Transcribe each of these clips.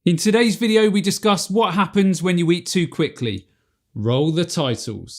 In today's video we discuss what happens when you eat too quickly. Roll the titles.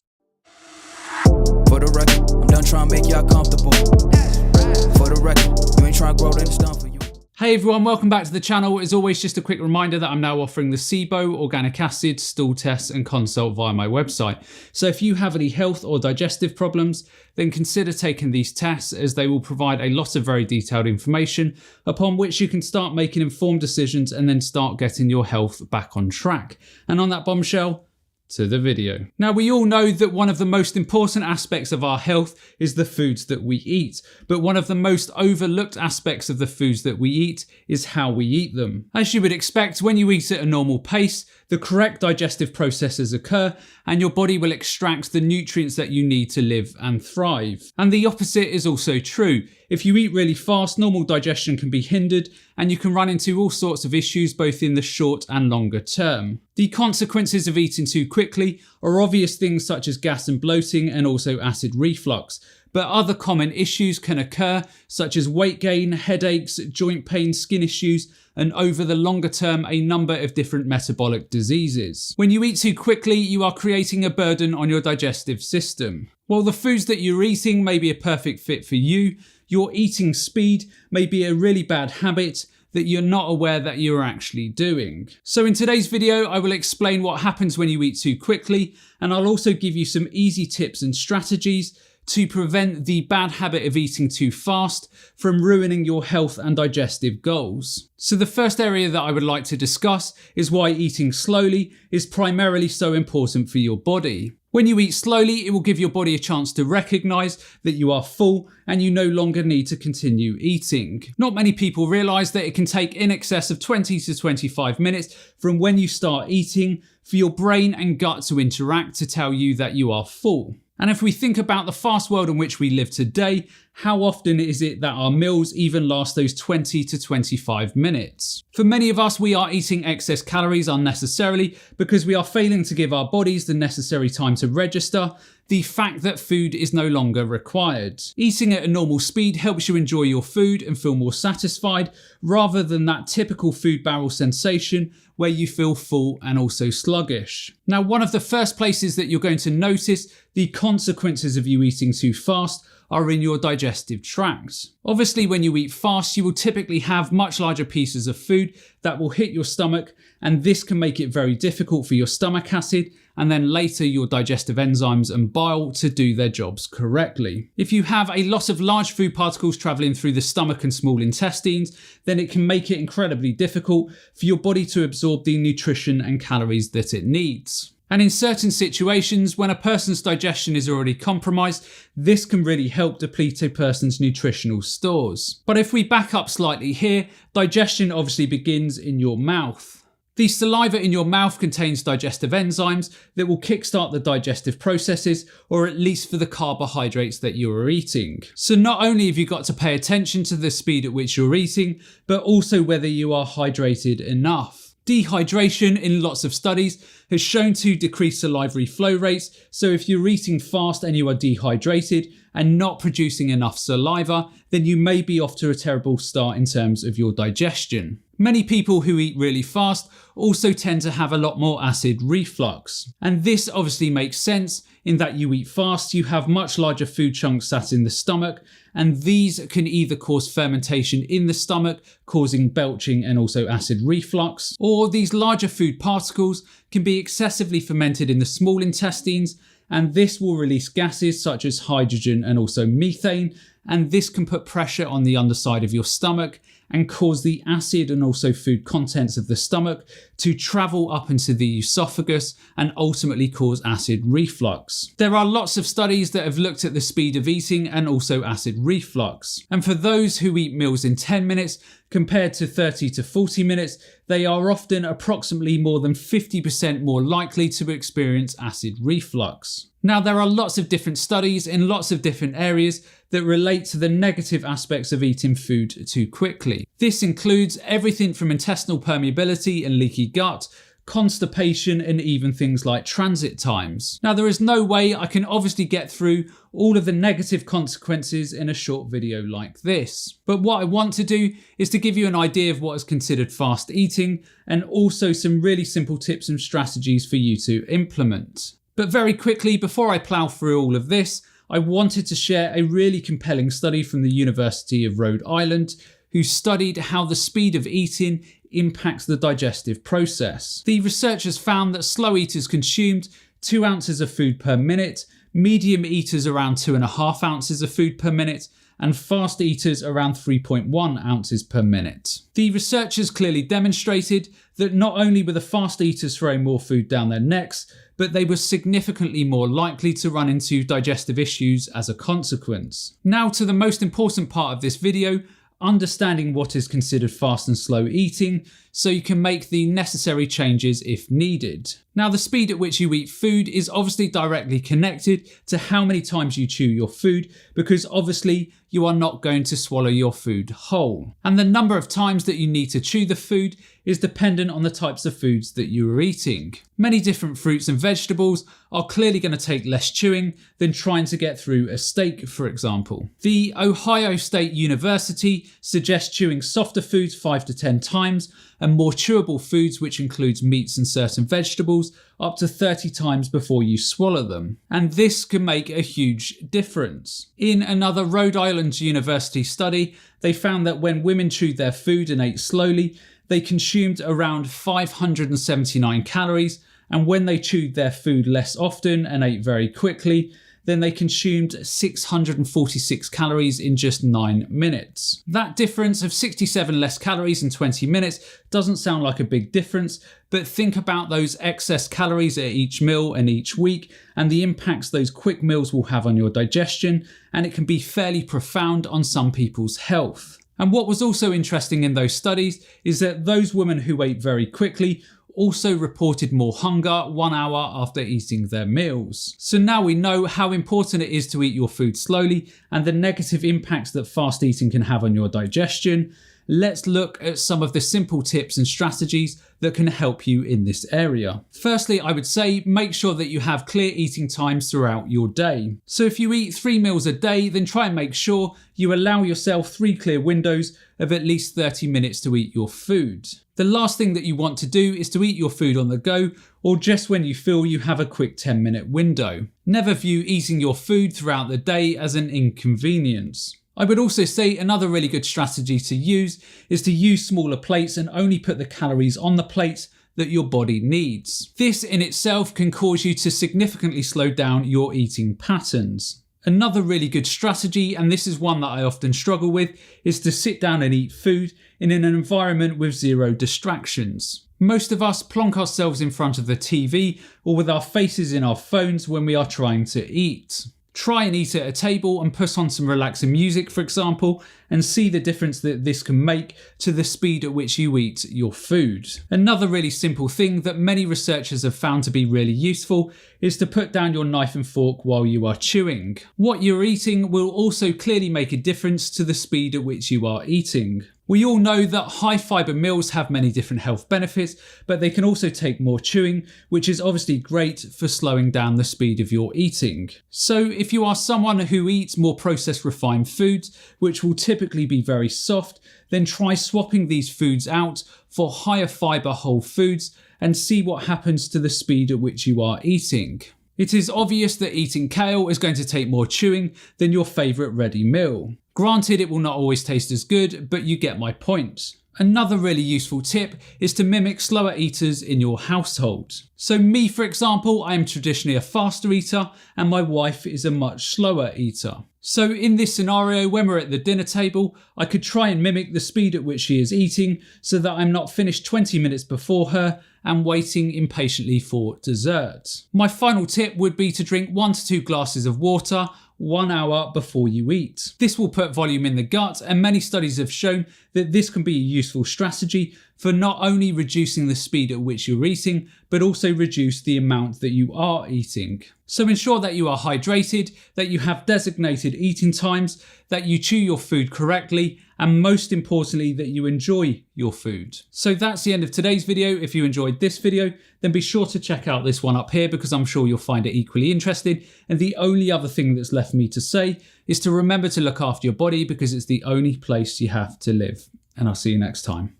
For the record, I'm done trying to make y'all comfortable. For the record, you ain't trying to grow, then it's done for you. Hey everyone, welcome back to the channel. As always, just a quick reminder that I'm now offering the SIBO, organic acid, stool tests and consult via my website. So if you have any health or digestive problems, then consider taking these tests as they will provide a lot of very detailed information upon which you can start making informed decisions and then start getting your health back on track. And on that bombshell, to the video. Now we all know that one of the most important aspects of our health is the foods that we eat, but one of the most overlooked aspects of the foods that we eat is how we eat them. As you would expect, when you eat at a normal pace, the correct digestive processes occur and your body will extract the nutrients that you need to live and thrive. And the opposite is also true. If you eat really fast, normal digestion can be hindered and you can run into all sorts of issues both in the short and longer term. The consequences of eating too quickly are obvious things such as gas and bloating and also acid reflux. But other common issues can occur such as weight gain, headaches, joint pain, skin issues, and over the longer term, a number of different metabolic diseases. When you eat too quickly, you are creating a burden on your digestive system. While the foods that you're eating may be a perfect fit for you, your eating speed may be a really bad habit that you're not aware that you're actually doing. So in today's video, I will explain what happens when you eat too quickly, and I'll also give you some easy tips and strategies to prevent the bad habit of eating too fast from ruining your health and digestive goals. So the first area that I would like to discuss is why eating slowly is primarily so important for your body. When you eat slowly, it will give your body a chance to recognize that you are full and you no longer need to continue eating. Not many people realize that it can take in excess of 20 to 25 minutes from when you start eating for your brain and gut to interact to tell you that you are full. And if we think about the fast world in which we live today, how often is it that our meals even last those 20 to 25 minutes? For many of us, we are eating excess calories unnecessarily because we are failing to give our bodies the necessary time to register the fact that food is no longer required. Eating at a normal speed helps you enjoy your food and feel more satisfied rather than that typical food barrel sensation where you feel full and also sluggish. Now, one of the first places that you're going to notice the consequences of you eating too fast are in your digestive tract. Obviously, when you eat fast, you will typically have much larger pieces of food that will hit your stomach, and this can make it very difficult for your stomach acid and then later your digestive enzymes and bile to do their jobs correctly. If you have a lot of large food particles traveling through the stomach and small intestines, then it can make it incredibly difficult for your body to absorb the nutrition and calories that it needs. And in certain situations, when a person's digestion is already compromised, this can really help deplete a person's nutritional stores. But if we back up slightly here, digestion obviously begins in your mouth. The saliva in your mouth contains digestive enzymes that will kickstart the digestive processes, or at least for the carbohydrates that you are eating. So not only have you got to pay attention to the speed at which you're eating, but also whether you are hydrated enough. Dehydration in lots of studies has shown to decrease salivary flow rates, so if you're eating fast and you are dehydrated and not producing enough saliva, then you may be off to a terrible start in terms of your digestion. Many people who eat really fast also tend to have a lot more acid reflux. And this obviously makes sense in that you eat fast, you have much larger food chunks sat in the stomach, and these can either cause fermentation in the stomach, causing belching and also acid reflux, or these larger food particles can be excessively fermented in the small intestines, and this will release gases such as hydrogen and also methane, and this can put pressure on the underside of your stomach and cause the acid and also food contents of the stomach to travel up into the esophagus and ultimately cause acid reflux. There are lots of studies that have looked at the speed of eating and also acid reflux. And for those who eat meals in 10 minutes compared to 30 to 40 minutes, they are often approximately more than 50% more likely to experience acid reflux. Now, there are lots of different studies in lots of different areas that relate to the negative aspects of eating food too quickly. This includes everything from intestinal permeability and leaky gut, constipation, and even things like transit times. Now, there is no way I can obviously get through all of the negative consequences in a short video like this. But what I want to do is to give you an idea of what is considered fast eating and also some really simple tips and strategies for you to implement. But very quickly, before I plow through all of this, I wanted to share a really compelling study from the University of Rhode Island, who studied how the speed of eating impacts the digestive process. The researchers found that slow eaters consumed 2 ounces of food per minute, medium eaters around 2.5 ounces of food per minute, and fast eaters around 3.1 ounces per minute. The researchers clearly demonstrated that not only were the fast eaters throwing more food down their necks, but they were significantly more likely to run into digestive issues as a consequence. Now to the most important part of this video, understanding what is considered fast and slow eating so you can make the necessary changes if needed. Now, the speed at which you eat food is obviously directly connected to how many times you chew your food, because obviously you are not going to swallow your food whole. And the number of times that you need to chew the food is dependent on the types of foods that you are eating. Many different fruits and vegetables are clearly going to take less chewing than trying to get through a steak, for example. The Ohio State University suggests chewing softer foods 5 to 10 times and more chewable foods, which includes meats and certain vegetables, up to 30 times before you swallow them. And this can make a huge difference. In another Rhode Island University study, they found that when women chewed their food and ate slowly, they consumed around 579 calories, and when they chewed their food less often and ate very quickly, then they consumed 646 calories in just 9 minutes. That difference of 67 less calories in 20 minutes doesn't sound like a big difference, but think about those excess calories at each meal and each week and the impacts those quick meals will have on your digestion, and it can be fairly profound on some people's health. And what was also interesting in those studies is that those women who ate very quickly also reported more hunger 1 hour after eating their meals. So now we know how important it is to eat your food slowly and the negative impacts that fast eating can have on your digestion. Let's look at some of the simple tips and strategies that can help you in this area. Firstly, I would say make sure that you have clear eating times throughout your day. So if you eat 3 meals a day, then try and make sure you allow yourself 3 clear windows of at least 30 minutes to eat your food. The last thing that you want to do is to eat your food on the go or just when you feel you have a quick 10-minute window. Never view eating your food throughout the day as an inconvenience. I would also say another really good strategy to use is to use smaller plates and only put the calories on the plates that your body needs. This in itself can cause you to significantly slow down your eating patterns. Another really good strategy, and this is one that I often struggle with, is to sit down and eat food in an environment with 0 distractions. Most of us plonk ourselves in front of the TV or with our faces in our phones when we are trying to eat. Try and eat at a table and put on some relaxing music, for example, and see the difference that this can make to the speed at which you eat your food. Another really simple thing that many researchers have found to be really useful is to put down your knife and fork while you are chewing. What you're eating will also clearly make a difference to the speed at which you are eating. We all know that high fibre meals have many different health benefits, but they can also take more chewing, which is obviously great for slowing down the speed of your eating. So if you are someone who eats more processed refined foods, which will typically be very soft, then try swapping these foods out for higher fibre whole foods and see what happens to the speed at which you are eating. It is obvious that eating kale is going to take more chewing than your favourite ready meal. Granted, it will not always taste as good, but you get my point. Another really useful tip is to mimic slower eaters in your household. So me, for example, I am traditionally a faster eater and my wife is a much slower eater. So in this scenario, when we're at the dinner table, I could try and mimic the speed at which she is eating so that I'm not finished 20 minutes before her and waiting impatiently for dessert. My final tip would be to drink 1 to 2 glasses of water 1 hour before you eat. This will put volume in the gut, and many studies have shown that this can be a useful strategy for not only reducing the speed at which you're eating, but also reduce the amount that you are eating. So ensure that you are hydrated, that you have designated eating times, that you chew your food correctly, and most importantly, that you enjoy your food. So that's the end of today's video. If you enjoyed this video, then be sure to check out this one up here because I'm sure you'll find it equally interesting. And the only other thing that's left for me to say is to remember to look after your body because it's the only place you have to live. And I'll see you next time.